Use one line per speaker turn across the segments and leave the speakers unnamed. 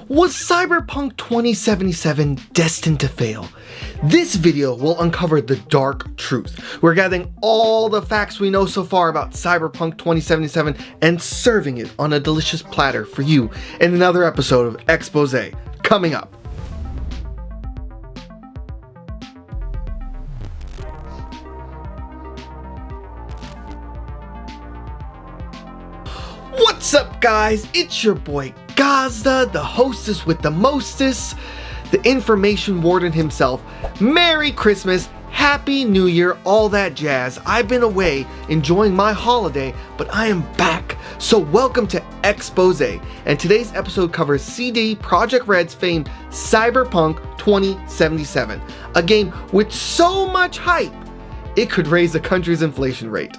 Was Cyberpunk 2077 destined to fail? This video will uncover the dark truth. We're gathering all the facts we know so far about Cyberpunk 2077 and serving it on a delicious platter for you in another episode of Exposé, coming up. What's up, guys? It's your boy Gazda, the hostess with the mostest, the information warden himself. Merry Christmas, Happy New Year, all that jazz. I've been away enjoying my holiday, but I am back. So welcome to Exposé, and today's episode covers CD Projekt Red's famed Cyberpunk 2077, a game with so much hype it could raise the country's inflation rate.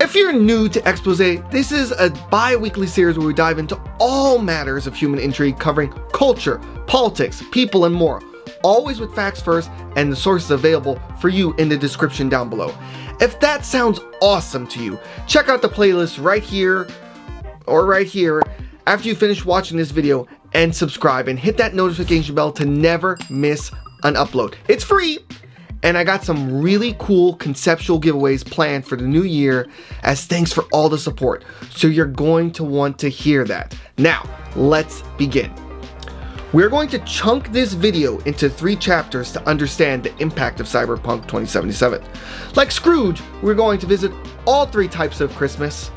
If you're new to Exposé, this is a bi-weekly series where we dive into all matters of human intrigue covering culture, politics, people, and more. Always with facts first and the sources available for you in the description down below. If that sounds awesome to you, check out the playlist right here or right here after you finish watching this video, and subscribe and hit that notification bell to never miss an upload. It's free! And I got some really cool conceptual giveaways planned for the new year as thanks for all the support. So you're going to want to hear that. Now, let's begin. We're going to chunk this video into 3 chapters to understand the impact of Cyberpunk 2077. Like Scrooge, we're going to visit all 3 types of Christmas,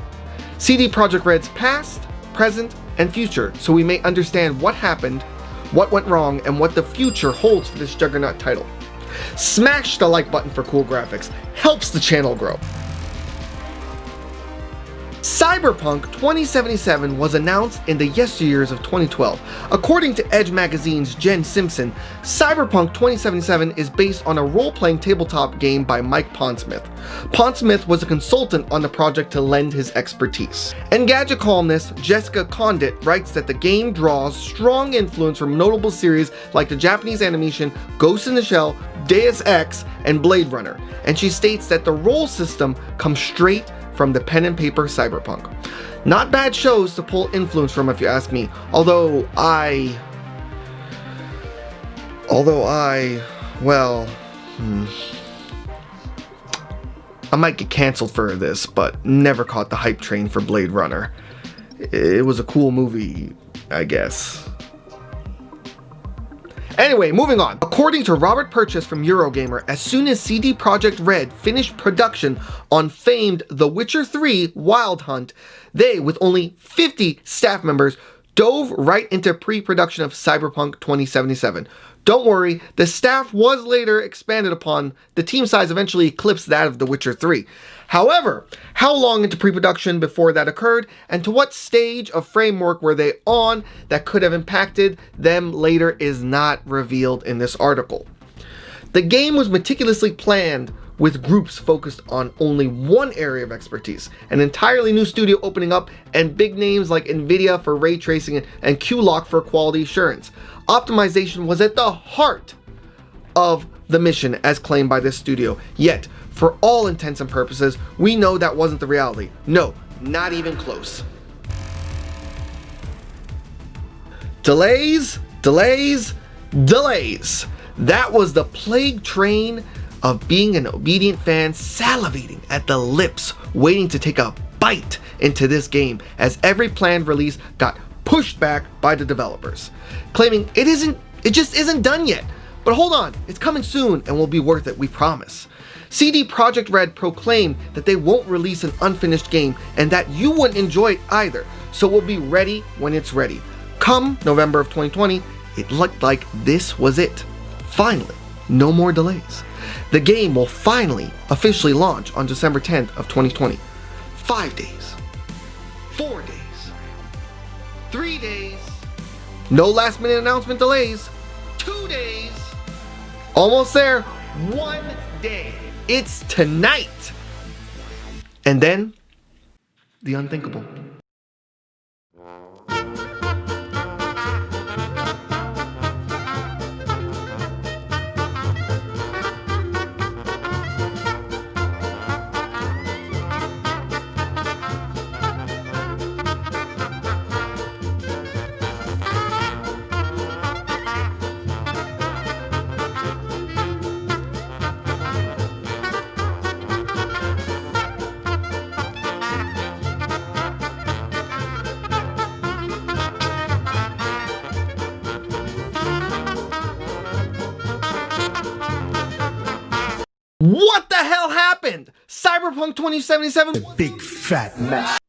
CD Projekt Red's past, present, and future, so we may understand what happened, what went wrong, and what the future holds for this juggernaut title. Smash the like button for cool graphics, helps the channel grow. Cyberpunk 2077 was announced in the yesteryears of 2012. According to Edge Magazine's Jen Simpson, Cyberpunk 2077 is based on a role-playing tabletop game by Mike Pondsmith. Pondsmith was a consultant on the project to lend his expertise. Engadget columnist Jessica Condit writes that the game draws strong influence from notable series like the Japanese animation Ghost in the Shell, Deus Ex, and Blade Runner, and she states that the role system comes straight from the pen and paper Cyberpunk. Not bad shows to pull influence from, if you ask me, although I might get canceled for this, but never caught the hype train for Blade Runner. It was a cool movie, I guess. Anyway, moving on. According to Robert Purchase from Eurogamer, as soon as CD Projekt Red finished production on famed The Witcher 3 Wild Hunt, they, with only 50 staff members, dove right into pre-production of Cyberpunk 2077. Don't worry, the staff was later expanded upon. The team size eventually eclipsed that of The Witcher 3. However, how long into pre-production before that occurred, and to what stage of framework were they on that could have impacted them later is not revealed in this article. The game was meticulously planned with groups focused on only one area of expertise, an entirely new studio opening up, and big names like Nvidia for ray tracing and QLock for quality assurance. Optimization was at the heart of the mission as claimed by this studio, yet for all intents and purposes, we know that wasn't the reality. No, not even close. Delays, delays, delays. That was the plague train of being an obedient fan salivating at the lips, waiting to take a bite into this game as every planned release got pushed back by the developers, claiming it just isn't done yet. But hold on, it's coming soon and will be worth it, we promise. CD Projekt Red proclaimed that they won't release an unfinished game and that you wouldn't enjoy it either, so we'll be ready when it's ready. Come November of 2020, it looked like this was it. Finally, no more delays. The game will finally officially launch on December 10th of 2020. 5 days, 4 days, 3 days, no last minute announcement delays, 2 days, almost there, 1 day. It's tonight. And then, the unthinkable. What the hell happened? Cyberpunk 2077?
Big fat mess.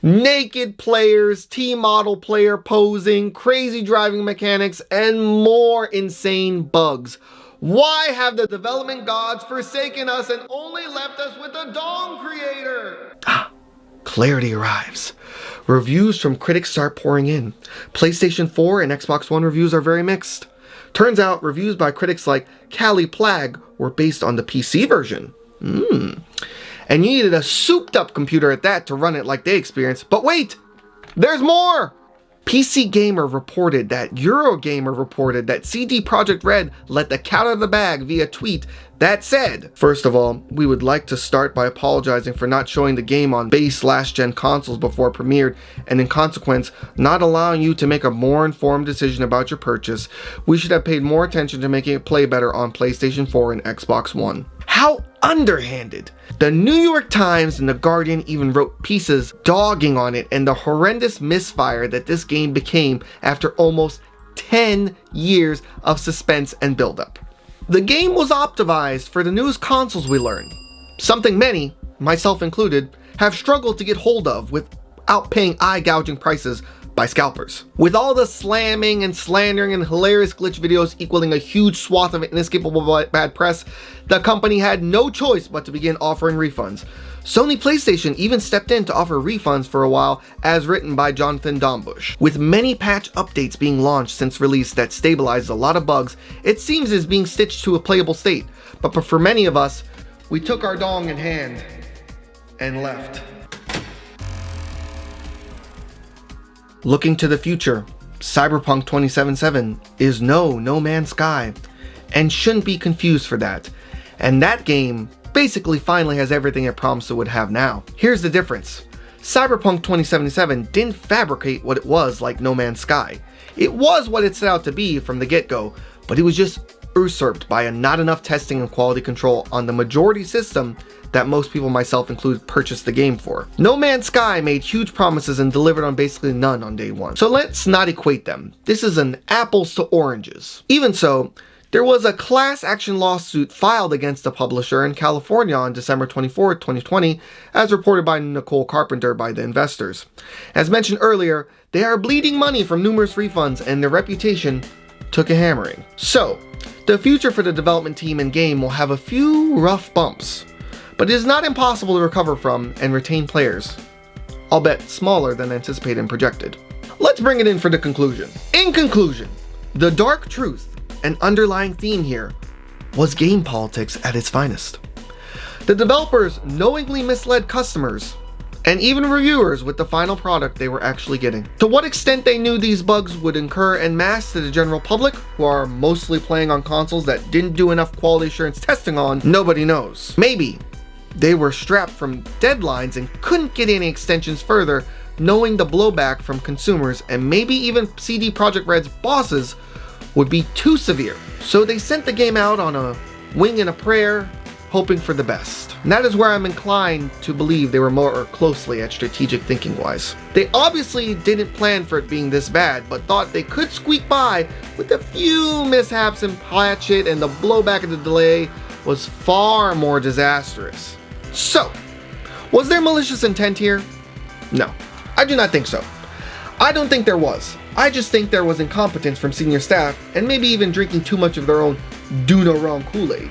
Naked players, T-model player posing, crazy driving mechanics, and more insane bugs. Why have the development gods forsaken us and only left us with a dong creator? Clarity arrives. Reviews from critics start pouring in. PlayStation 4 and Xbox One reviews are very mixed. Turns out reviews by critics like Cali Plague were based on the PC version. And you needed a souped up computer at that to run it like they experienced. But wait, there's more! PC Gamer reported that Eurogamer reported that CD Projekt Red let the cat out of the bag via tweet that said, first of all, we would like to start by apologizing for not showing the game on base last-gen consoles before it premiered, and in consequence, not allowing you to make a more informed decision about your purchase. We should have paid more attention to making it play better on PlayStation 4 and Xbox One. How underhanded! The New York Times and The Guardian even wrote pieces dogging on it and the horrendous misfire that this game became after almost 10 years of suspense and buildup. The game was optimized for the newest consoles, we learned, something many, myself included, have struggled to get hold of without paying eye-gouging prices by scalpers. With all the slamming and slandering and hilarious glitch videos equaling a huge swath of inescapable bad press, the company had no choice but to begin offering refunds. Sony PlayStation even stepped in to offer refunds for a while, as written by Jonathan Dombush. With many patch updates being launched since release that stabilizes a lot of bugs, it seems it's being stitched to a playable state. But for many of us, we took our dong in hand and left. Looking to the future, Cyberpunk 2077 is No Man's Sky, and shouldn't be confused for that. And that game basically finally has everything it promised it would have now. Here's the difference. Cyberpunk 2077 didn't fabricate what it was like No Man's Sky. It was what it set out to be from the get-go, but it was just usurped by a not enough testing and quality control on the majority system that most people, myself included, purchased the game for. No Man's Sky made huge promises and delivered on basically none on day one. So let's not equate them. This is an apples to oranges. Even so, there was a class action lawsuit filed against the publisher in California on December 24, 2020, as reported by Nicole Carpenter by the investors. As mentioned earlier, they are bleeding money from numerous refunds and their reputation took a hammering. So, the future for the development team and game will have a few rough bumps, but it is not impossible to recover from and retain players, albeit smaller than anticipated and projected. Let's bring it in for the conclusion. In conclusion, the dark truth and underlying theme here was game politics at its finest. The developers knowingly misled customers and even reviewers with the final product they were actually getting. To what extent they knew these bugs would incur en masse to the general public, who are mostly playing on consoles that didn't do enough quality assurance testing on, nobody knows. Maybe they were strapped from deadlines and couldn't get any extensions further, knowing the blowback from consumers and maybe even CD Projekt Red's bosses would be too severe. So they sent the game out on a wing and a prayer, hoping for the best. And that is where I'm inclined to believe they were more closely at strategic thinking wise. They obviously didn't plan for it being this bad, but thought they could squeak by with a few mishaps and patch it, and the blowback of the delay was far more disastrous. So, was there malicious intent here? No, I do not think so. I don't think there was. I just think there was incompetence from senior staff and maybe even drinking too much of their own do no wrong Kool-Aid.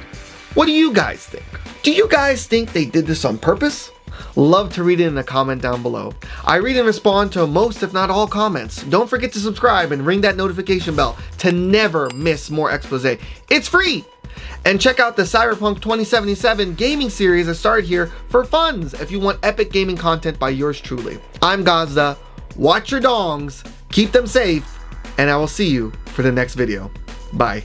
What do you guys think? Do you guys think they did this on purpose? Love to read it in a comment down below. I read and respond to most if not all comments. Don't forget to subscribe and ring that notification bell to never miss more expose. It's free! And check out the Cyberpunk 2077 gaming series I started here for funds if you want epic gaming content by yours truly. I'm 𝑺𝑶𝑼𝑹𝑪. Watch your dongs, keep them safe, and I will see you for the next video. Bye.